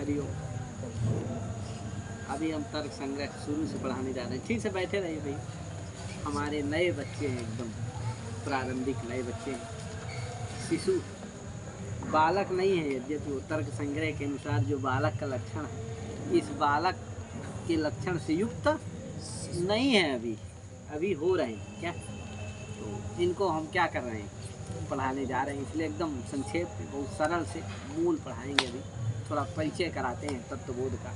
हरिओम। अभी हम तर्क संग्रह शुरू से पढ़ाने जा रहे हैं। ठीक से बैठे रहिए भाई। हमारे नए बच्चे हैं, एकदम प्रारंभिक नए बच्चे हैं, शिशु बालक नहीं है। यद्यपि वो तर्क संग्रह के अनुसार जो बालक का लक्षण है, इस बालक के लक्षण से युक्त नहीं है। अभी हो रहे हैं क्या, तो इनको हम क्या कर रहे हैं, पढ़ाने जा रहे हैं। इसलिए एकदम संक्षेप में बहुत सरल से मूल पढ़ाएंगे। अभी थोड़ा परिचय कराते हैं तत्वबोध का,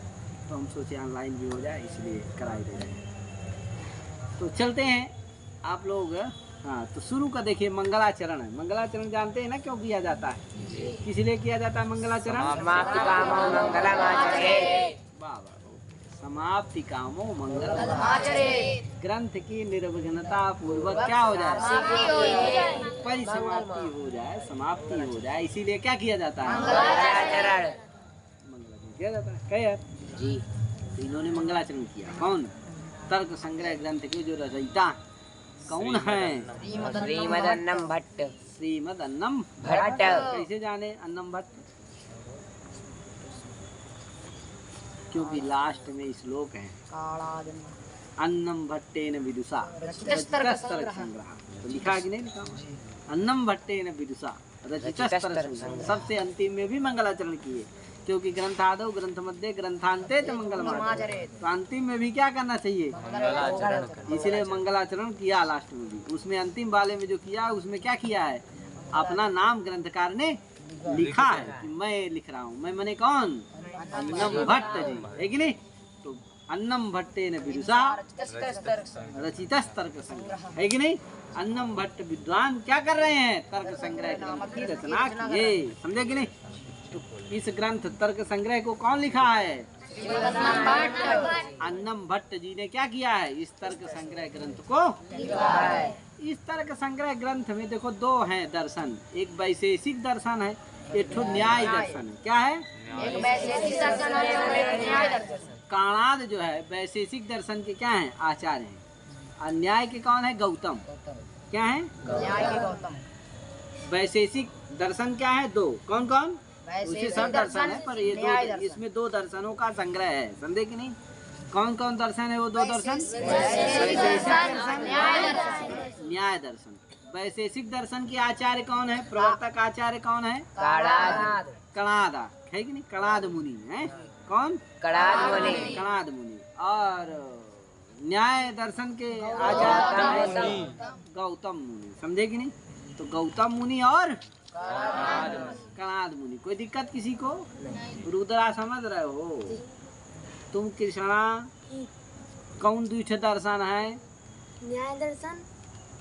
तो हम सोचे ऑनलाइन भी हो जाए, इसलिए कराए दे रहे हैं। तो चलते हैं आप लोग। हाँ, तो शुरू का देखिए मंगलाचरण है। मंगलाचरण जानते हैं ना क्यों किया जाता है, किस लिए किया जाता है मंगलाचरण? समाप्ति कामो मंगलमाचरेत्। ग्रंथ की निर्विघ्नता पूर्वक क्या हो जाए, परिसमाप्ति हो जाए, समाप्ति हो जाए, इसीलिए क्या किया जाता है, मंगलाचरण किया जाता है। क्या यार जी, तो इन्होंने मंगलाचरण किया। कौन? तर्क संग्रह ग्रंथ के जो रचयिता कौन है? श्रीमद अन्नम भट्ट। श्रीमद अन्नम भट्ट। कैसे जाने अन्नम भट्ट? क्योंकि लास्ट में श्लोक है, अन्नम भट्टेन विदुषा रचितस्तर्क संग्रह। तो लिखा है कि नहीं लिखा? अन्नम भट्टेन विदुषा रचितस्तर्क संग्रह। सबसे अंतिम में भी मंगलाचरण किए, क्योंकि ग्रंथादौ ग्रंथ मध्य ग्रंथांते च मंगलमाचरेत्। तो अंतिम में भी क्या करना चाहिए, इसलिए मंगलाचरण किया लास्ट में भी। उसमें अंतिम वाले में जो किया, उसमें क्या किया है, अपना नाम ग्रंथकार ने लिखा है कि मैं लिख रहा हूँ। मैं मने कौन? अन्नम भट्ट जी, है कि नहीं? तो अन्नम भट्टेन विदुषा रचितस्तर्क संग्रह, है कि नहीं? अन्नम भट्ट विद्वान क्या कर रहे हैं, तर्क संग्रह ग्रंथ की रचना किए, समझे कि नहीं? तो इस ग्रंथ तर्क संग्रह को कौन लिखा है? अन्नम भट्ट जी ने क्या किया है, इस तर्क संग्रह ग्रंथ को लिखा है। इस तर्क संग्रह ग्रंथ में देखो दो हैं दर्शन, एक वैशेषिक दर्शन है, एक ठो न्याय दर्शन है। क्या है? एक वैशेषिक दर्शन है और एक न्याय दर्शन। काणाद जो है वैशेषिक दर्शन के क्या हैं, आचार्य हैं, और न्याय के कौन है, गौतम। क्या है? न्याय के गौतम। वैशेषिक दर्शन क्या है, दो। कौन कौन? उसे सब दर्शन है, पर ये दो, इसमें दो दर्शनों का संग्रह है, समझे कि नहीं? कौन कौन दर्शन है वो दो दर्शन? वैशेषिक दर्शन, न्याय दर्शन। वैशेषिक दर्शन के आचार्य कौन है, प्रवर्तक आचार्य कौन है? कणाद है कि नहीं? कणाद मुनि है। कौन? कणाद मुनि। और न्याय दर्शन के आचार्य गौतम मुनि, समझे कि नहीं? तो गौतम मुनि और कणाद मुनि। कोई दिक्कत किसी को? रुद्रा समझ रहे हो तुम? कृष्णा कौन द्वितीय दर्शन है? न्याय दर्शन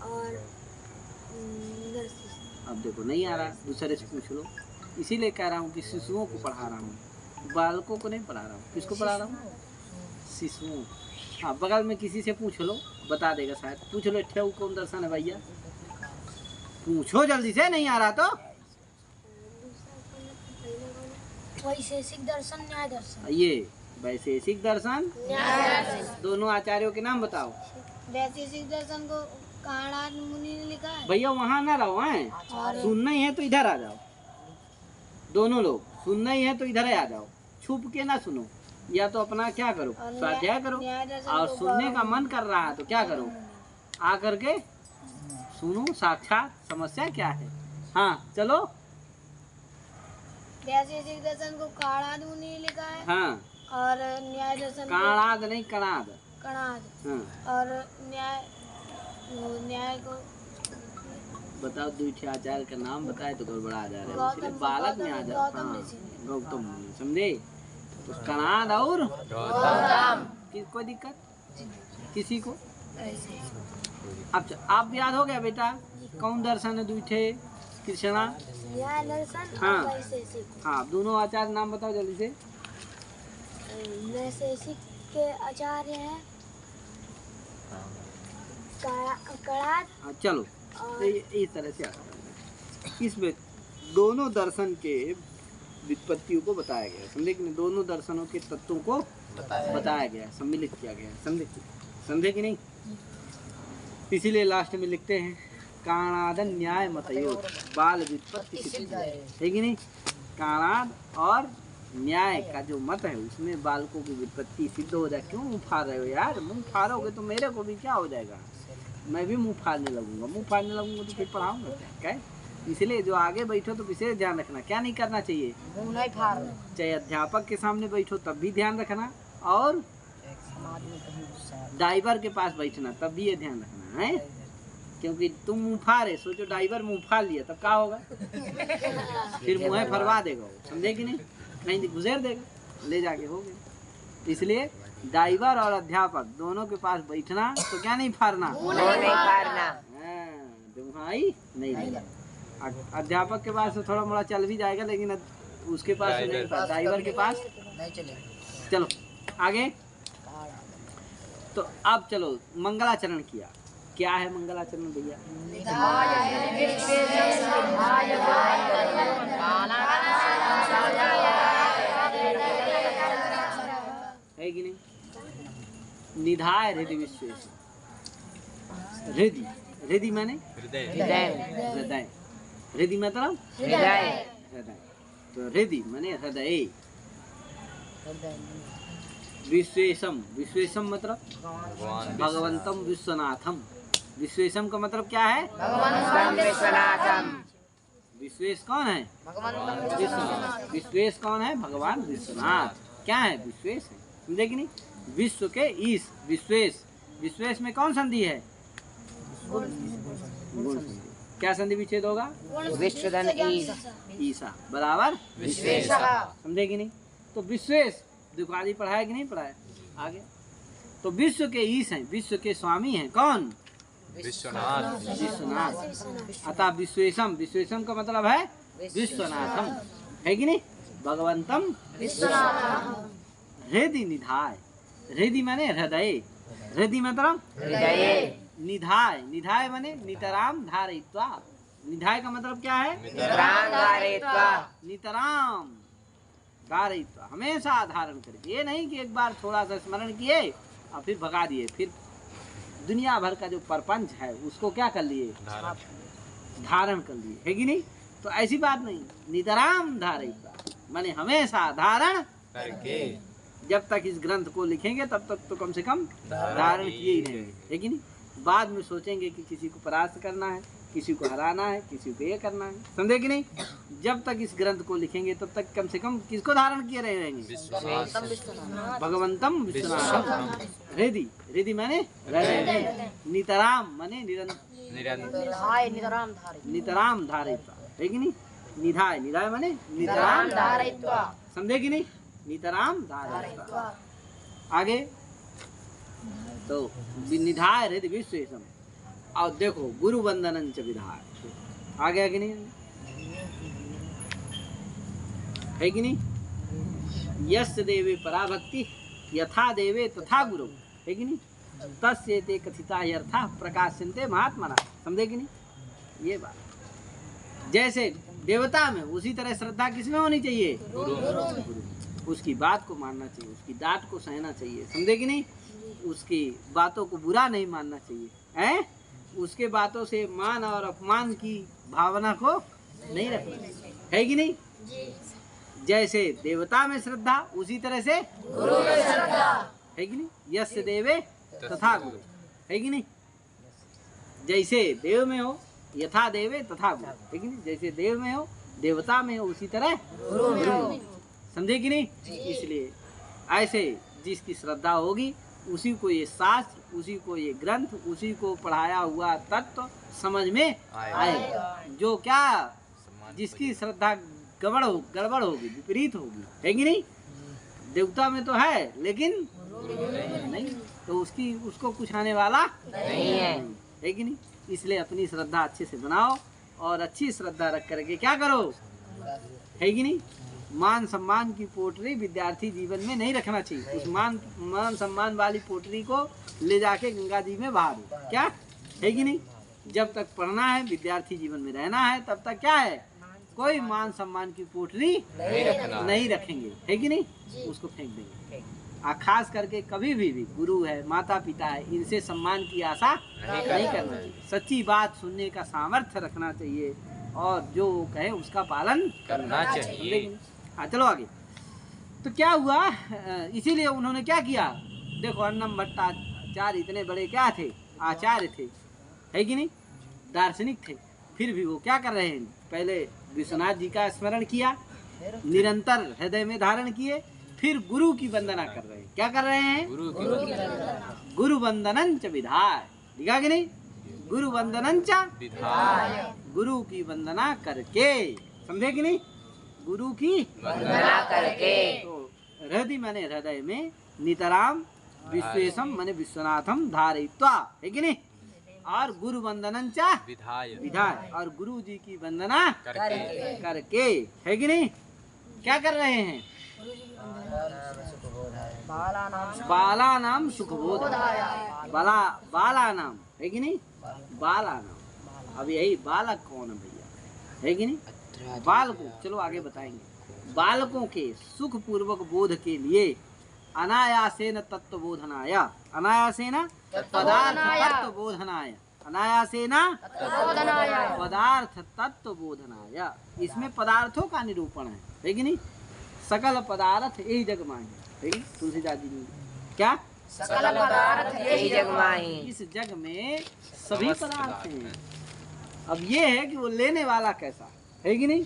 और अब देखो नहीं आ रहा, दूसरे से पूछ लो। इसीलिए कह रहा हूँ कि शिशुओं को पढ़ा रहा हूँ, बालकों को नहीं पढ़ा रहा हूँ। किसको पढ़ा रहा हूँ? शिशुओं। हाँ, बगल में किसी से पूछ लो, बता देगा शायद। पूछ लो ठेऊ कौन दर्शन है भैया, पूछो जल्दी से, नहीं आ रहा तो। वैशेषिक दर्शन, न्याय दर्शन। ये वैशेषिक दर्शन, न्याय दर्शन। दोनों आचार्यों के नाम बताओ। वैशेषिक दर्शन को कणाद मुनि ने लिखा है। भैया वहाँ ना रहो, हैं सुनना ही है तो इधर आ जाओ। दोनों लोग सुनना ही है तो इधर आ जाओ, छुप के ना सुनो, या तो अपना क्या करो, स्वाध्याय करो। और सुनने का मन कर रहा है तो क्या करो, आ करके सुनो, साक्षात समस्या क्या है। हाँ चलो। वैशेषिक दर्शन को कणाद मुनि ने लिखा है। हाँ, और न्याय दर्शन कणाद नहीं, कणाद। कणाद। हाँ, और न्याय को बताओ। द्वितीय आचार्य का नाम बताए तो गड़बड़ा जा रहा है, इसलिए बालक में आ जाओ। हाँ, गौतम मुनि, समझे? तो कणाद और गौतम। कोई दिक्कत किसी को? अब आप याद हो गया बेटा, कौन दर्शन है द्वितीय? कृष्णा। न्याय दर्शन। हाँ और वैशेषिक। हाँ, दोनों आचार्य नाम बताओ जल्दी से। वैशेषिक के आचार्य हैं कणाद। हाँ चलो, इस तरह से आता है। इसमें दोनों दर्शन के व्युत्पत्तियों को बताया गया है, समझे कि नहीं? दोनों दर्शनों के तत्वों को बताया गया है, सम्मिलित किया गया है, समझे कि नहीं? इसीलिए लास्ट में लिखते हैं काणादन न्याय मतयो बाल व्युत्पत्ति सिद्ध है कि नहीं? काणाद और न्याय का जो मत है उसमें बालकों की विपत्ति सिद्ध हो जाए। क्यों मुँह फाड़ रहे हो यार? मुँह फाड़ोगे तो मेरे को भी क्या हो जाएगा? मैं भी मुँह फाड़ने लगूंगा। मुँह फाड़ने लगूंगा तो फिर पढ़ाऊंगा क्या? इसलिए जो आगे बैठो तो विशेष ध्यान रखना। क्या नहीं करना चाहिए? मुंह नहीं फाड़। चाहे अध्यापक के सामने बैठो तब भी ध्यान रखना, और ड्राइवर के पास बैठना तब भी ये ध्यान रखना है। क्योंकि तुम मुँह फाड़े, सोचो ड्राइवर मुँह फाड़ लिया तब क्या होगा? फिर मुँह फरवा देगा वो, समझे कि नहीं? कहीं गुजर देगा, ले जाके हो गया। इसलिए ड्राइवर और अध्यापक दोनों के पास बैठना तो क्या नहीं फाड़ना? नहीं फाड़ना। दुहाई नहीं देना। अध्यापक के पास तो थोड़ा मोड़ा चल भी जाएगा, लेकिन उसके पास तो नहीं, ड्राइवर के पास नहीं चलेगा। चलो आगे। तो अब चलो मंगलाचरण किया। क्या है मंगलाचरण भैया? है कि नहीं? निधाय हृदय विश्वेश। हृदय, हृदय माने हृदय, हृदय मतलब हृदय। तो हृदय माने हृदय। विश्वेशम, विश्वेशम मतलब भगवंतम विश्वनाथम। विश्वेशम का मतलब क्या है? विश्वेश कौन है? विश्वनाथ। विश्वेश कौन है? भगवान विश्वनाथ। क्या है? विश्वेश है, समझे कि नहीं? विश्व के ईश, विश्वेश। विश्वेश में कौन संधि है? गुण संधि। क्या संधि विच्छेद होगा? विश्वधन ईसा बराबर विश्वेश। समझे कि नहीं? तो विश्वेश दुकानी पढ़ाया कि नहीं पढ़ाया? आगे तो विश्व के ईश हैं, विश्व के स्वामी हैं। कौन? विश्वनाथ। विश्वनाथ। अतः विश्वेशम, विश्वेशम का मतलब है विश्वनाथम, है कि नहीं? भगवंतम हृदय निधाय। हृदय माने हृदय, हृदय मतलब हृदय। निधाय, निधाय माने नितराम धारयित्वा। निधाय का मतलब क्या है? नितराम धारयित्वा। नितराम धारयित्वा, हमेशा धारण करके। ये नहीं कि एक बार थोड़ा सा स्मरण किए और फिर भगा दिए, फिर दुनिया भर का जो परपंच है उसको क्या कर लिए? धारण कर लिए, है कि नहीं? तो ऐसी बात नहीं। नितराम धारयित्वा माने हमेशा धारण करके। जब तक इस ग्रंथ को लिखेंगे तब तक तो कम से कम धारण किए ही रहेंगे, है कि नहीं? बाद में सोचेंगे कि किसी को परास्त करना है, किसी को हराना है, किसी को ये करना है, समझे कि नहीं? जब तक इस ग्रंथ को लिखेंगे तब तक कम से कम किसको धारण किए रहेंगे? भगवंतम विश्वनाथम। हृदय, हृदय माने हृदय। नितराम माने नितराम धारयित्वा, है कि नहीं? निधाय, निधाय माने नितराम धारयित्वा, समझे कि नहीं? नितराम धारयित्वा। आगे तो निधाय हृदय विश्वेशम। और देखो गुरु वंदनम च विधाय। आगे आगे नहीं है कि नहीं? यस् देवे पराभक्ति यथा देवे तथा गुरु, है कि नहीं? तस्य ते कथिता यर्था प्रकाशन्ते महात्मना, समझे कि नहीं? ये बात जैसे देवता में उसी तरह श्रद्धा किसमें होनी चाहिए? गुरु। उसकी बात को मानना चाहिए, उसकी डांट को सहना चाहिए, समझे कि नहीं? उसकी बातों को बुरा नहीं मानना चाहिए, हैं? उसके बातों से मान और अपमान की भावना को नहीं रखना चाहिए, है कि नहीं? जैसे देवता में श्रद्धा उसी तरह से गुरु में श्रद्धा, है कि नहीं? यस्य देवे तथा गुरु, है कि नहीं? जैसे देव में हो यथा देवे तथा गुरु, है कि नहीं? जैसे देव में हो देवता में हो उसी तरह गुरु में हो, समझे कि नहीं? इसलिए ऐसे जिसकी श्रद्धा होगी उसी को ये शास्त्र, उसी को ये ग्रंथ, उसी को पढ़ाया हुआ तत्व समझ में आएगा। जो क्या जिसकी श्रद्धा गड़बड़ होगी, विपरीत होगी, है कि नहीं? देवता में तो है लेकिन नहीं, तो उसको कुछ आने वाला नहीं है कि नहीं? इसलिए अपनी श्रद्धा अच्छे से बनाओ और अच्छी श्रद्धा रख करके क्या करो, है कि नहीं? मान सम्मान की पोटरी विद्यार्थी जीवन में नहीं रखना चाहिए। उस मान सम्मान वाली पोटरी को ले जाके गंगा जी में बहा दो, क्या है कि नहीं? जब तक पढ़ना है, विद्यार्थी जीवन में रहना है, तब तक क्या है? कोई मान सम्मान की पोटरी नहीं रखेंगे, है कि नहीं? उसको फेंक देंगे। खास करके कभी भी गुरु है, माता पिता है, इनसे सम्मान की आशा नहीं करना चाहिए। सच्ची बात सुनने का सामर्थ्य रखना चाहिए और जो कहे उसका पालन करना चाहिए। हाँ चलो आगे। तो क्या हुआ, इसीलिए उन्होंने क्या किया, देखो अन्नम भट्टाचार्य इतने बड़े क्या थे, आचार्य थे, है कि नहीं, दार्शनिक थे, फिर भी वो क्या कर रहे हैं, पहले विश्वनाथ जी का स्मरण किया, निरंतर हृदय में धारण किए, फिर गुरु की वंदना कर रहे हैं। क्या कर रहे हैं? गुरु वंदनं च विधाय, लिखा कि नहीं, गुरु वंदनं च विधाय, गुरु की वंदना करके, समझे कि नहीं, गुरु की वंदना करके, तो हृदय माने हृदय में, नितराम विश्वेशम माने विश्वनाथम धारयित्वा, है कि नहीं, और गुरु वंदनं च विधाय, विधाय, और गुरु जी की वंदना करके, करके, है कि नहीं, क्या कर रहे हैं, बाला नाम सुखबोध, बाला नाम, है कि नहीं, बाला नाम, अब यही बालक कौन है भैया, है कि नहीं, बालकों, चलो आगे बताएंगे, बालकों के सुख पूर्वक बोध के लिए अनायासेन तत्व बोधनाय, अनायासेन पदार्थ तत्व बोधनाय, अनायासेन पदार्थ तत्व बोधनाय, इसमें पदार्थों का निरूपण है कि नहीं, सकल पदार्थ यही जग माही, है कि तुलसीदास जी ने क्या, सकल पदार्थ यही जग माही, इस जग में सभी पदार्थ हैं। अब ये है कि वो लेने वाला कैसा है कि नहीं,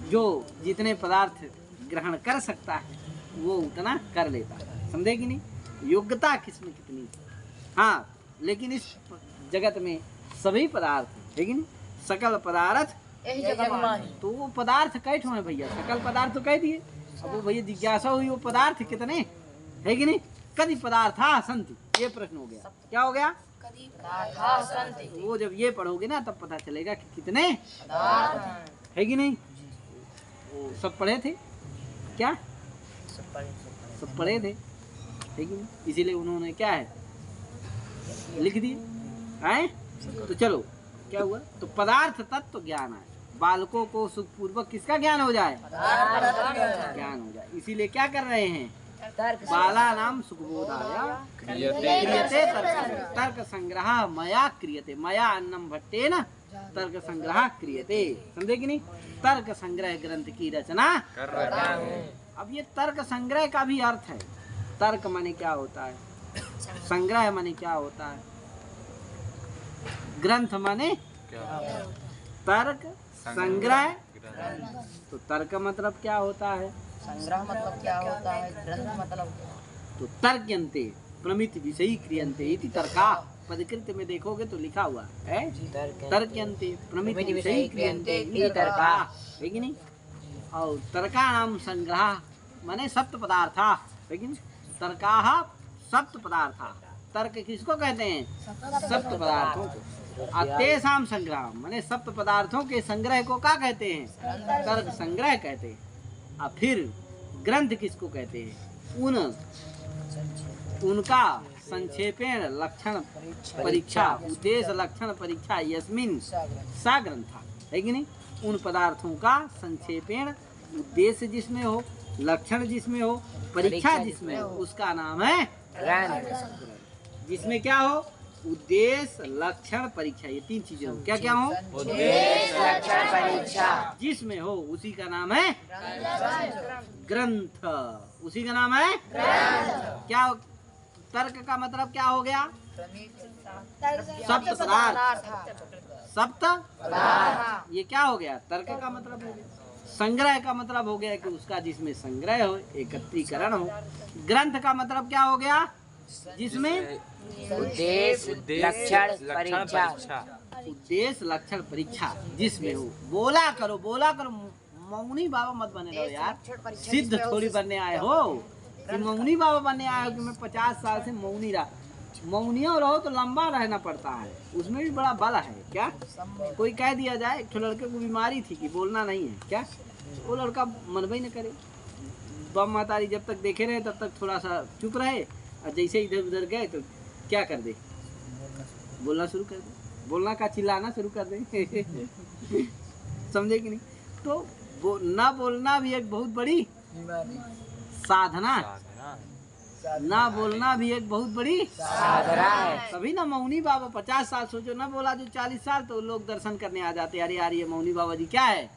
जो जितने पदार्थ ग्रहण कर सकता है वो उतना कर लेता है, समझे कि नहीं, योग्यता किसमें कितनी, हाँ, लेकिन इस जगत में सभी पदार्थ है कि नहीं, सकल पदार्थ तो वो पदार्थ कै ठो है भैया, सकल पदार्थ तो कह दिए, अब वो भैया जिज्ञासा हुई वो पदार्थ कितने है कि नहीं, कदी पदार्था संति, ये प्रश्न हो गया, क्या हो गया, वो जब ये पढ़ोगे ना तब पता चलेगा कि कितने है कि नहीं, वो सब पढ़े थे क्या, सब पढ़े थे, है कि नहीं, इसीलिए उन्होंने क्या है लिख दिए हैं। तो चलो क्या हुआ, तो पदार्थ तत्व ज्ञान है, बालकों को सुखपूर्वक किसका ज्ञान हो जाए, ज्ञान हो जाए, इसीलिए क्या कर रहे हैं, बाला नाम सुखबोधाय क्रियते तर्क संग्रह मया क्रियते, मया अन्नम भट्टेन तर्क संग्रह क्रियते, समझे कि नहीं, तर्क संग्रह ग्रंथ की रचना कर रहे हैं। अब ये तर्क संग्रह का भी अर्थ है, तर्क माने क्या होता है, संग्रह माने क्या होता है, ग्रंथ माने तर्क संग्रह, तो तर्क मतलब क्या होता है, संग्रह मतलब क्या होता है, ग्रंथ मतलब, तो तर्क्यन्ते प्रमित विषयी क्रियन्ते इति तर्का, पदकृत में देखोगे तो लिखा हुआ है तर्क्यन्ते प्रमित विषयी क्रियन्ते इति तर्का, है कि नहीं, और तर्का नाम संग्रह माने सप्त पदार्था, है कि नहीं, तर्काः सप्त पदार्था, तर्क किसको कहते हैं, सप्त पदार्थों को, तेषां संग्रह माने सप्त पदार्थों के संग्रह को क्या कहते हैं, तर्क संग्रह कहते हैं। और फिर ग्रंथ किसको कहते हैं, उनका संक्षेपेण लक्षण परीक्षा, उद्देश्य लक्षण परीक्षा यस्मिन सा ग्रंथा, है कि नहीं, उन पदार्थों का संक्षेपेण उद्देश्य जिसमें हो, लक्षण जिसमें हो, परीक्षा जिसमें हो, उसका नाम है ग्रंथ। जिसमें क्या हो, उद्देश्य लक्षण परीक्षा, ये तीन चीजें हो, क्या क्या हो, उद्देश्य लक्षण परीक्षा, जिसमें हो उसी का नाम है ग्रंथ, उसी का नाम है क्या, तर्क का मतलब क्या हो गया, सप्त पदार्थ, सप्त पदार्थ, ये क्या हो गया, तर्क का मतलब हो गया। संग्रह का मतलब हो गया कि उसका जिसमें संग्रह हो, एकत्रीकरण हो। ग्रंथ का मतलब क्या हो गया, जिसमें उद्देश्य लक्षण परीक्षा, उद्देश्य लक्षण परीक्षा जिसमें हो। बोला करो बोला करो, मौनी बाबा मत बने रहो यार, सिद्ध थोड़ी बनने आए हो कि मौनी बाबा बनने आए हो कि मैं 50 साल से मौनी रहा। मौनियों रहो तो लंबा रहना पड़ता है, उसमें भी बड़ा बल है। क्या कोई कह दिया जाए, एक लड़के को बीमारी थी कि बोलना नहीं है, क्या वो लड़का मनबे न करे, बम मातारी जब तक देखे रहे तब तक थोड़ा सा चुप रहे, और जैसे इधर उधर गए तो क्या कर दे, बोलना शुरू कर दे, बोलना का चिल्लाना शुरू कर दे समझे कि नहीं। तो ना बोलना भी एक बहुत बड़ी साधना, ना बोलना भी एक बहुत बड़ी साधना है। तभी ना मौनी बाबा 50 साल, सोचो ना बोला जो 40 साल, तो लोग दर्शन करने आ जाते, अरे यार ये मौनी बाबा जी क्या है।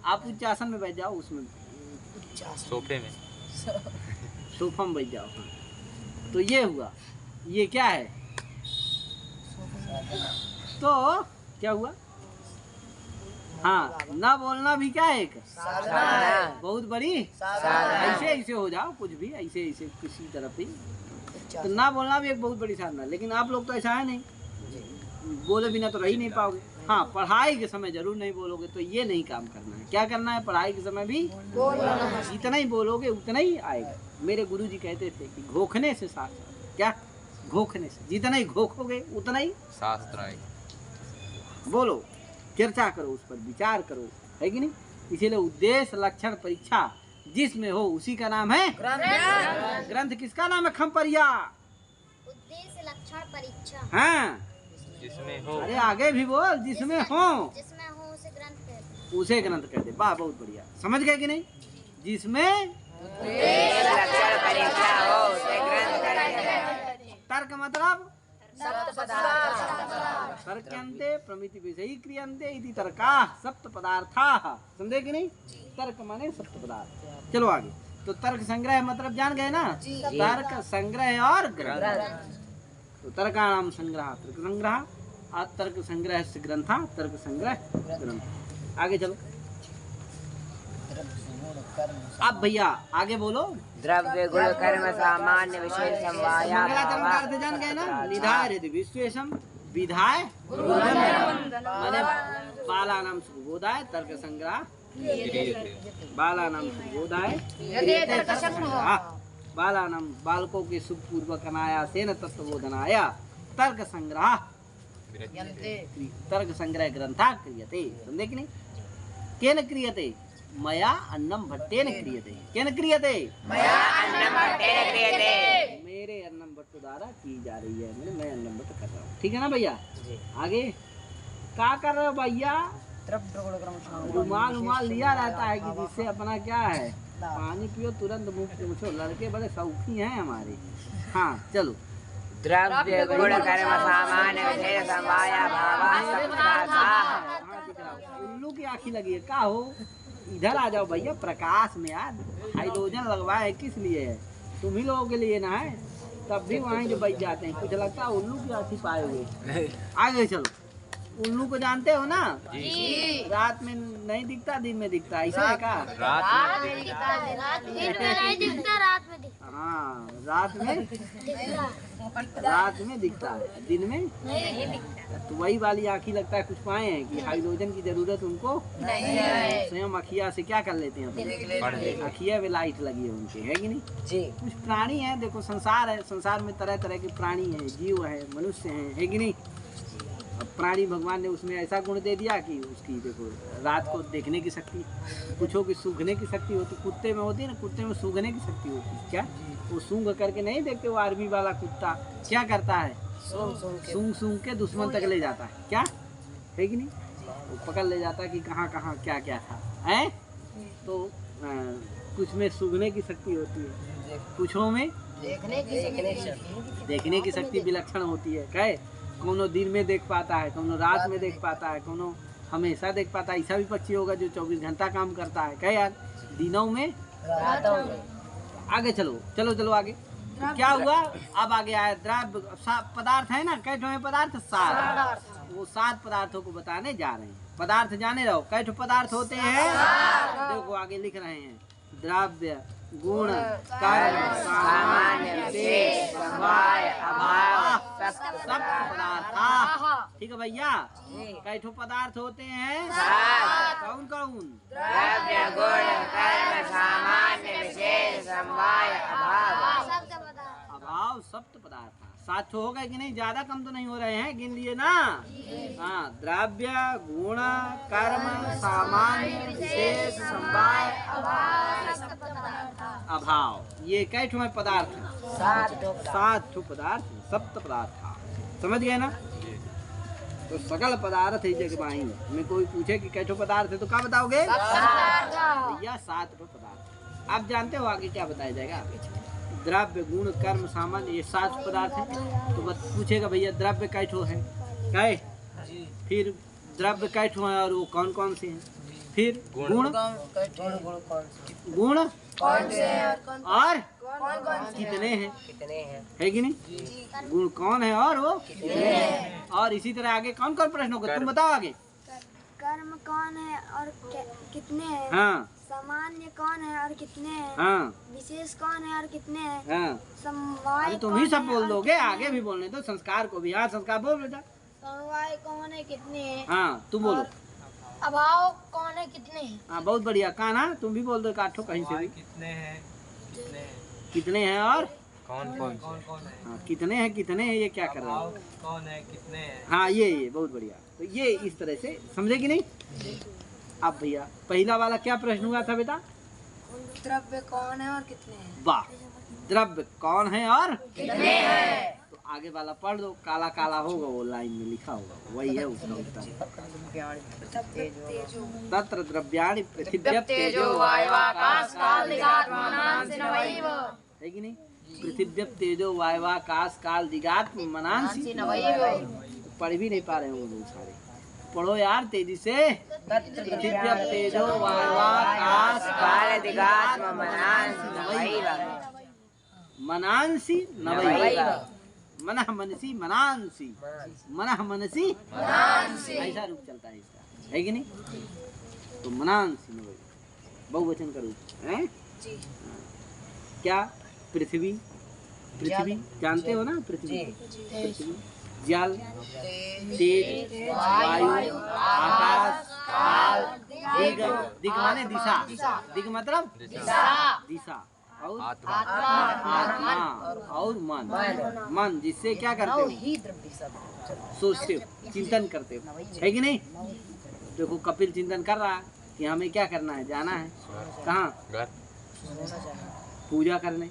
आप उच्च आसन में बैठ जाओ, उसमें सोफे में। सोफा में बैठ जाओ। हाँ। तो ये हुआ, ये क्या है? तो क्या हुआ? हाँ, ना बोलना भी क्या है? एक बहुत बड़ी ऐसे ऐसे हो जाओ, कुछ भी ऐसे ऐसे किसी तरफ ही, तो ना बोलना भी एक बहुत बड़ी साधना। लेकिन आप लोग तो ऐसा है नहीं, बोले बिना तो रह ही नहीं पाओगे। हाँ, पढ़ाई के समय जरूर नहीं बोलोगे, तो ये नहीं काम करना है। क्या करना है? पढ़ाई के समय भी जितना ही बोलोगे उतना ही आएगा। मेरे गुरुजी कहते थे कि घोखने से शास्त्र, क्या घोखने से, जितना ही घोखोगे उतना ही शास्त्र आएगा। बोलो, चर्चा करो, उस पर विचार करो, है कि नहीं? इसीलिए उद्देश्य लक्षण परीक्षा जिसमें हो उसी का नाम है ग्रंथ। किसका नाम है? खम्परिया। उद्देश्य लक्षण परीक्षा। हाँ, जिसमें हो। अरे आगे भी बोल, जिसमें हो जिसमें हो उसे ग्रंथ कहते हैं। उसे ग्रंथ कहते। वाह, बहुत बढ़िया, समझ गए कि नहीं? जिसमें लक्षण परीक्षा हो उसे ग्रंथ कहते हैं। तर्क मतलब तर्क्यन्ते प्रमिति विषयी क्रियन्ते इति तर्काः सप्त पदार्थाः। समझे कि नहीं? तर्क माने सप्त पदार्थ। चलो आगे। तो तर्क संग्रह मतलब जान गए ना? तर्क संग्रह और ग्रंथ। तो तर्काणाम संग्रह तर्क संग्रह, तर्क संग्रह से ग्रंथा, तर्क संग्रह ग्रंथ। आगे चलो। अब भैया आगे बोलो। द्रव्य गुण कर्म सामान्य विशेष समवाय मंगलाचरण का अर्थ जान गए ना? निधाय हृदय विश्वेशम विधाय माने बालानाम सुबोधाय तर्क संग्रह, बालानाम सुबोधाय बालानाम बालकों के सुख पूर्वक अनायासेन तत्वबोधनाय तर्क संग्रह, तर्क संग्रह ग्रंथा क्रियते। समझे कि नहीं? केन क्रियते? मया अन्नम भट्टेन क्रियते। केन क्रियते? मया अन्नम भट्टेन क्रियते। मेरे अन्नम भट्ट द्वारा की जा रही है। मैं अन्नम भट्ट कर रहा हूँ। ठीक है ना भैया? आगे क्या कर रहे हो भैया? रुमाल उमाल लिया रहता है कि जिससे अपना क्या है, पानी पियो तुरंत मुंह पे मुछो। लड़के बड़े शौकी हैं हमारे। हाँ चलो। द्रव्य गुण कर्म सामान्य विशेष समवाय उल्लू की आँखी लगी है। क्या हो? इधर आ जाओ भैया, प्रकाश में यार हाइड्रोजन लगवाए किस लिए है? तुम ही लोगों के लिए ना है। तब भी वहाँ जो बैठ जाते हैं, कुछ लगता है उल्लू की आँखी पाए हुए। आगे चलो। उल्लू को जानते हो ना? जी। रात में नहीं दिखता, दिन में दिखता, ऐसा है क्या? रात में दिन में नहीं दिखता, रात में दिखता। हाँ, रात में दिखता है, दिन में नहीं दिखता। तो वही वाली आँखी लगता है कुछ पाए हैं कि हाइड्रोजन की जरूरत उनको नहीं है। स्वयं अखिया से क्या कर लेते हैं? अखिया में लाइट लगी है उनके, है कि नहीं जी? कुछ प्राणी है, देखो संसार है, संसार में तरह तरह के प्राणी हैं, जीव है, मनुष्य हैं, है कि नहीं? अब प्राणी भगवान ने उसमें ऐसा गुण दे दिया कि उसकी देखो रात को देखने की शक्ति, कुछों की सूंघने की शक्ति होती, कुत्ते में होती है ना, कुत्ते में सूंघने की शक्ति होती है। क्या वो सूंघ करके नहीं देखते? वो आर्मी वाला कुत्ता क्या करता है? सूंघ सूंघ के दुश्मन तक ले जाता है, क्या है कि नहीं? वो पकड़ ले जाता है कि कहाँ कहाँ क्या क्या था, है? तो कुछ में सूंघने की शक्ति होती है, कुछों में देखने की शक्ति विलक्षण होती है। क्या? कोनो दिन में देख पाता है, कोनो रात में देख पाता है, कोनो हमेशा देख पाता है। ऐसा भी पक्षी होगा जो 24 घंटा काम करता है। क्या यार? दिनों में रातों में। आगे चलो चलो चलो आगे। तो क्या हुआ? अब आगे आया द्रव्य पदार्थ है ना, कैठो है पदार्थ? 7। वो 7 पदार्थों को बताने जा रहे हैं। पदार्थ जाने रहो, कैठो पदार्थ होते हैं? देखो आगे लिख रहे हैं, द्रव्य गुण कर्म सामान्य विशेष समवाय अभाव सब पदार्थ। ठीक है भैया? कैठो पदार्थ होते हैं? कौन कौन? द्रव्य गुण कर्म सामान्य विशेष समवाय अभाव अभाव सप्त पदार्थ। 7 हो गए कि नहीं? ज्यादा कम तो नहीं हो रहे हैं, गिन लिए ना? हाँ, द्रव्य गुण कर्म सामान्य विशेष समवाय अभाव। ये कैठो है पदार्थ? 7 पदार्थ, सप्त पदार्थ। समझ गए ना? तो सकल पदार्थ है जग माही। में कोई पूछे कि कैठो पदार्थ है तो क्या बताओगे? भैया 7 पदार्थ। आप जानते हो आगे क्या बताया जाएगा? द्रव्य गुण कर्म सामान्य, ये 7 पदार्थ है। तो बस पूछेगा भैया द्रव्य कैठो है? क्या? फिर द्रव्य कैठो है और वो कौन कौन से हैं? फिर गुण। गुण, गुण कौन से और और कौन कौन से कितने हैं, कितने हैं? है कि नहीं? गुण कौन है और वो और इसी तरह आगे कौन कौन प्रश्न होगा तुम बताओ आगे। कर्म कौन है और कितने हैं? हाँ सामान्य कौन है और कितने हैं? हाँ विशेष कौन है और कितने हैं? हाँ। समवाय अरे तुम ही सब बोल दोगे, आगे भी बोलने दो, संस्कार को भी। हाँ संस्कार बोल बेटा। समवाय कौन है कितने हैं? हाँ तुम बोलो। अभाव कौन है कितने हैं? हाँ बहुत बढ़िया। कान्हा तुम भी बोल दो काठो कहीं से भी। कितने हैं और कौन कौन हाँ कितने हैं ये क्या कर रहा है? कौन है कितने हैं? हाँ ये बहुत बढ़िया। तो ये इस तरह से समझे कि नहीं। अब भैया पहला वाला क्या प्रश्न हुआ था बेटा? द्रव्य कौन है और कितने हैं? वाह, द्रव्य कौन है और कितने हैं? तो आगे वाला पढ़ दो, काला काला होगा वो लाइन में लिखा होगा, वही है उसका उत्तर। तत्र द्रव्याणि पृथिव्यप्तेजो वायवाकाश काल दिगात्मनांसि नवैव, है कि नहीं? पृथिव्यप्तेजो वायवाकाश काल दिगात्मनांसि नवैव। पढ़ भी नहीं पा रहे होंगे बहुत सारे, पढ़ो यार तेजी से। पृथिव्यप्तेजो वायवाकाश काल दिगात्मनांसि नवैव। मनांसि नवैव, मनः मनसी मनांसी, मनः मनसी ऐसा रूप चलता है इसका, है कि नहीं? तो मनांसी नवैव बहुवचन का रूप है। क्या? पृथ्वी, पृथ्वी जानते हो ना? पृथ्वी, पृथ्वी, जल, तेज, वायु, आकाश, काल, दिग, दिग माने दिशा, दिग मतलब दिशा, और आत्मा और मन, मन जिससे क्या करते हो? सोचते हो, चिंतन करते हो, है कि नहीं? देखो कपिल चिंतन कर रहा है कि हमें क्या करना है, जाना है कहाँ? घर। पूजा करने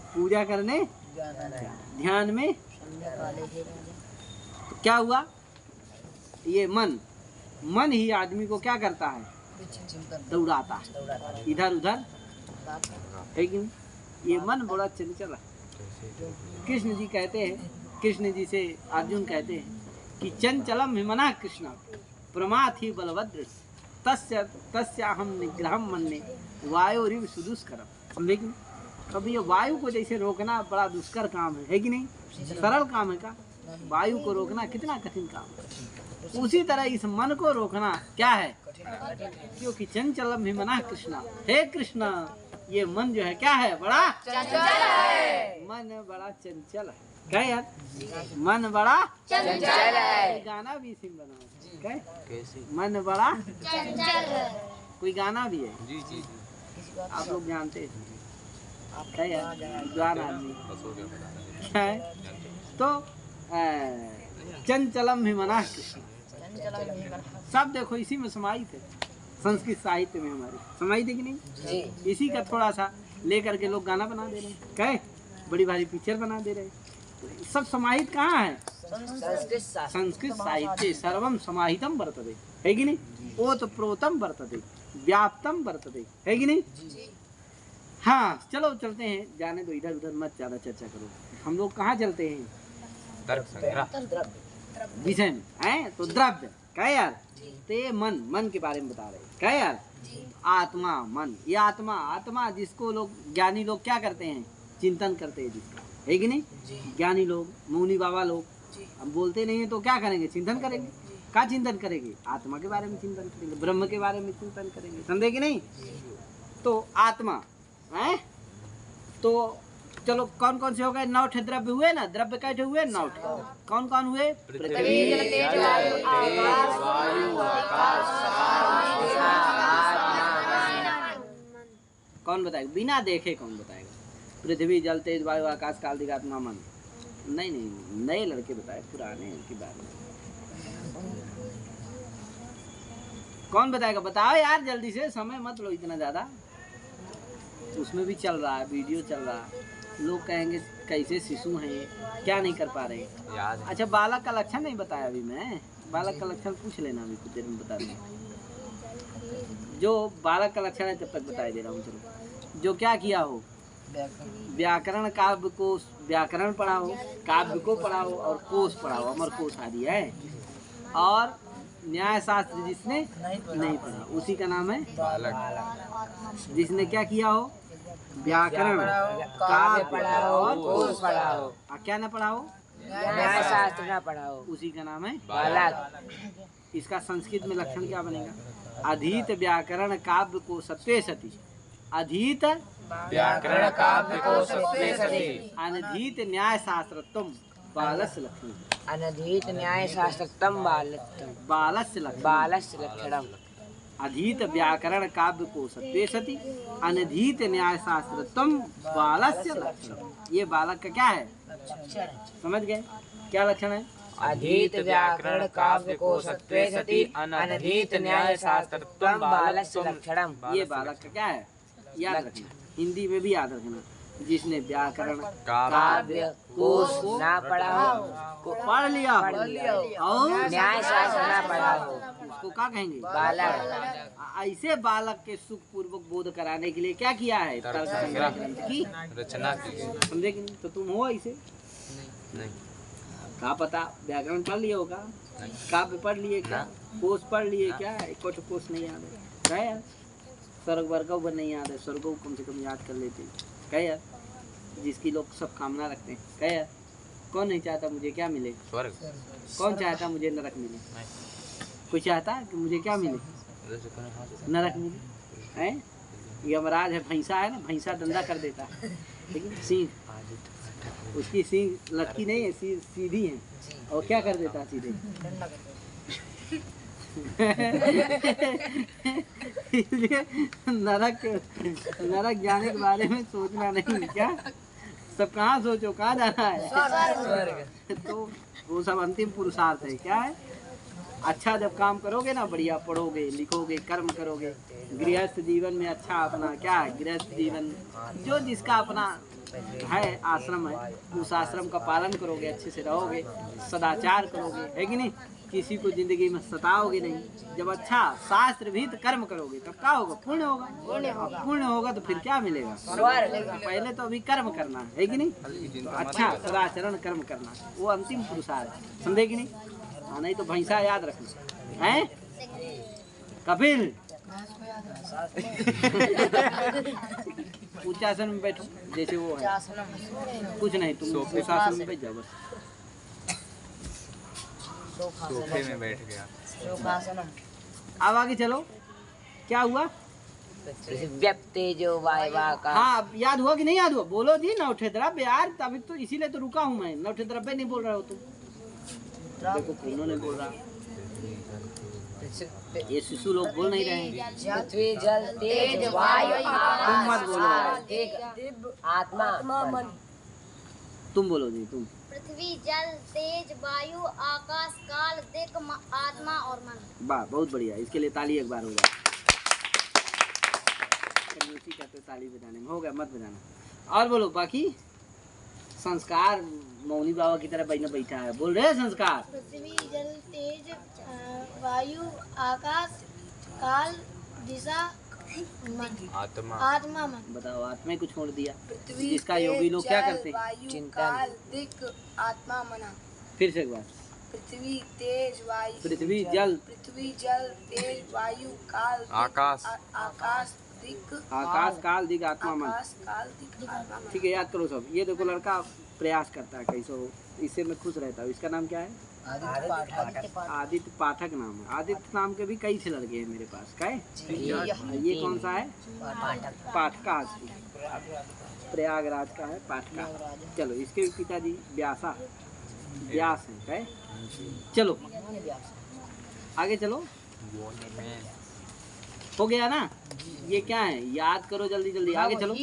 पूजा करने, ध्यान में। तो क्या हुआ? ये मन, मन ही आदमी को क्या करता है? दौड़ाता है इधर उधर, है कि नहीं? ये मन बड़ा चंचल है। कृष्ण जी कहते हैं, कृष्ण जी से अर्जुन कहते हैं कि चंचलम हिमना कृष्ण प्रमाथि बलभद्र तस्य तस्याहम निग्रहम मन्ये वायुरिव सुदुष्करम। लेकिन कभी ये वायु को जैसे रोकना बड़ा दुष्कर काम है कि नहीं? सरल काम है का? वायु को रोकना कितना कठिन काम है। उसी तरह इस मन को रोकना क्या है? क्योंकि चंचलम हिमना कृष्णा, हे कृष्णा ये मन जो है क्या है? बड़ा चंचल है। मन बड़ा चंचल है, क्या यार? मन बड़ा चंचल है। गाना भी इसी में बना है, क्या? कैसे? मन बड़ा चंचल है। कोई गाना भी है, जी जी आप लोग जानते हैं क्या यार? विद्वान आदमी बस हो गया पता। क्या है? तो चंचलम हिमना कृष्ण सब देखो इसी में समाहित है। संस्कृत साहित्य में हमारे समाहित है कि नहीं? इसी का थोड़ा सा लेकर के लोग गाना बना दे रहे हैं, क्या? बड़ी भारी पिक्चर बना दे रहे हैं। तो सब समाहित कहाँ है? संस्कृत साहित्य सर्वम समाहितम वर्तते, है कि नहीं? ओतप्रोतम वर्तते, व्याप्तम वर्तते, है कि नहीं? हाँ चलो चलते हैं, जाने दो, इधर उधर मत ज्यादा चर्चा करो। हम लोग कहाँ चलते हैं? तर्क संग्रह। विषय में है। तो द्रव्य क्या यार? ते मन, मन के बारे में बता रहे हैं, क्या यार? आत्मा, मन, ये आत्मा, आत्मा जिसको लोग ज्ञानी लोग क्या करते हैं? चिंतन करते हैं जिसका, है कि नहीं? ज्ञानी लोग, मुनि बाबा लोग, हम बोलते नहीं है तो क्या करेंगे? चिंतन करेंगे। क्या चिंतन करेंगे? आत्मा के बारे में चिंतन करेंगे, ब्रह्म के बारे में चिंतन करेंगे, समझे कि नहीं? तो आत्मा है। तो चलो कौन कौन से हो गए? 9 द्रव्य हुए ना? द्रव्य कैसे हुए? 9। कौन कौन हुए? पृथ्वी, जल, तेज, वायु, आकाश, कौन बताएगा? बिना देखे कौन बताएगा? पृथ्वी, जल, तेज, वायु, आकाश, काल, दिगात्मा, मन। नहीं नहीं, नए लड़के बताए, पुराने की बात नहीं। कौन बताएगा? बताओ यार जल्दी से, समय मत लो इतना ज्यादा। उसमें भी चल रहा है, वीडियो चल रहा है, लोग कहेंगे कैसे शिशु हैं, क्या नहीं कर पा रहे। याद है। अच्छा बालक का लक्षण नहीं बताया अभी मैं, बालक का लक्षण पूछ लेना, अभी कुछ देर में बता दूँ। जो बालक का लक्षण है तब तक बताई दे रहा हूँ। चलो, जो क्या किया हो, व्याकरण काव्य कोश, व्याकरण पढ़ा हो, काव्य को पढ़ा हो और कोश पढ़ा हो, अमर कोश आदि है, और न्याय शास्त्र जिसने नहीं पढ़ा उसी का नाम है बालक। जिसने क्या किया हो, व्याकरण, काव्य पढ़ा हो, और कोश पढ़ा हो, क्या न पढ़ा हो, न्याय शास्त्र न पढ़ा हो, उसी का नाम है। बालक। इसका संस्कृत में लक्षण क्या बनेगा? अधीत व्याकरण काव्य को सत्वे सती, अधीत व्याकरण काव्य को सत्वे सति, अनधीत न्याय शास्त्रत्वम बालस्य लक्षण, अनधीत न्याय शास्त्रतम बालत्तम, बालस्य लक्षण, बालस्य लक्षणम। अधीत व्याकरण काव्य को सत्वे सति, अनधीत न्याय शास्त्रत्वम बालस्य लक्षण। ये बालक का क्या है, समझ गए क्या लक्षण है? अधीत व्याकरण काव्य को सत्वे सति, अनधीत न्याय शास्त्रतम बालस्य लक्षणम। ये बालक का क्या है, याद रखना, हिंदी में भी याद रखना। जिसने व्याकरण काव्य कोश ना पढ़ा हो, को पढ़ लिया और न्याय शास्त्र ना पढ़ा हो, उसको क्या कहेंगे, बालक। ऐसे बालक के सुख पूर्वक बोध कराने के लिए क्या किया है, तर्क संग्रह ग्रंथ की रचना की गई। समझे कि नहीं? तो तुम हो ऐसे, नहीं क्या पता व्याकरण पढ़ लिया होगा, काव्य पढ़ लिए क्या, कोश पढ़ लिए क्या, एक कोश नहीं याद है क्या यार, स्वर्ग वर्ग नहीं याद है, स्वर्ग कम से कम याद कर लेते क्या यार, जिसकी लोग सब कामना रखते हैं क्या यार। कौन नहीं चाहता मुझे क्या मिले, स्वर्ग। कौन चाहता मुझे नरक मिले, कोई चाहता कि मुझे क्या मिले, नरक मिले है। यमराज है, भैंसा है ना, भैंसा डंडा कर देता है, ठीक है, सींग उसकी सींग लटकी नहीं है, सीधी है, और क्या कर देता है सीधे इसलिए नरक जाने के बारे में सोचना नहीं, क्या सब कहाँ सोचो, कहाँ जाना है तो वो सब अंतिम पुरुषार्थ है। क्या है, अच्छा जब काम करोगे ना, बढ़िया पढ़ोगे लिखोगे कर्म करोगे, गृहस्थ जीवन में अच्छा अपना क्या है, गृहस्थ जीवन जो जिसका अपना है आश्रम है, उस आश्रम का पालन करोगे, अच्छे से रहोगे, सदाचार करोगे, है कि नहीं, किसी को जिंदगी में सताओगे नहीं। जब अच्छा शास्त्र भी कर्म करोगे तब क्या होगा, पुण्य होगा, पुण्य होगा तो फिर क्या मिलेगा, पहले तो अभी कर्म करना है कि नहीं, तो अच्छा सदाचरण कर्म करना, वो अंतिम पुरुषार्थ, समझे कि नहीं। हाँ, नहीं तो भैंसा याद रखना है, कपिल उच्चासन में बैठो, जैसे वो है, कुछ नहीं, तुम उच्चासन में बैठ जाओ बस, सोफे में बैठ गया। अब आगे चलो, क्या हुआ, तेजो वायवा का। हाँ याद हुआ कि नहीं याद हुआ, बोलो जी, नौठे द्रव्य यार, तभी तो इसीलिए तो रुका हूँ मैं, नौठे द्रव्य नहीं बोल रहे हो तुम, देखो कौनों ने बोल रहा, ये शिशु लोग बोल नहीं रहे हैं, पृथ्वी जल तेज वायु तुम मत बोलो, आत्मा मन। तुम बोलो जी, तुम। पृथ्वी जल तेज वायु आकाश काल दिक आत्मा और मन। वाह, बहुत बढ़िया, इसके लिए ताली एक बार हो जाए, कहते ताली बजाने में, हो गया मत बजाना। और बोलो बाकी संस्कार, मौनी बाबा की तरह बैठा है, बोल रहे हैं संस्कार, पृथ्वी जल तेज वायु आकाश काल दिशा मन, आत्मा। आत्मा मन। बताओ, आत्मा को छोड़ दिया, जिसका योगी लोग क्या करते हैं, चिंतन। दिक आत्मा मना। फिर से एक बार, पृथ्वी तेज वायु, पृथ्वी जल तेज वायु काल आकाश। आकाश दिक आकाश काल दिग आत्मा मन, आकाश काल दिक आत्मा मन। ठीक है, याद करो सब। ये देखो लड़का प्रयास करता है कैसे हो, इससे मैं खुश रहता हूँ। इसका नाम क्या है, आदित्य पाठक नाम है। आदित्य नाम के भी कई से लड़के हैं मेरे पास, क्या है, ये कौन सा है, पाठका, प्रयागराज का है पाठका। चलो, इसके भी पिताजी व्यास है, क्या है। चलो आगे चलो, हो गया ना, ये क्या है, याद करो जल्दी जल्दी, आगे चलो।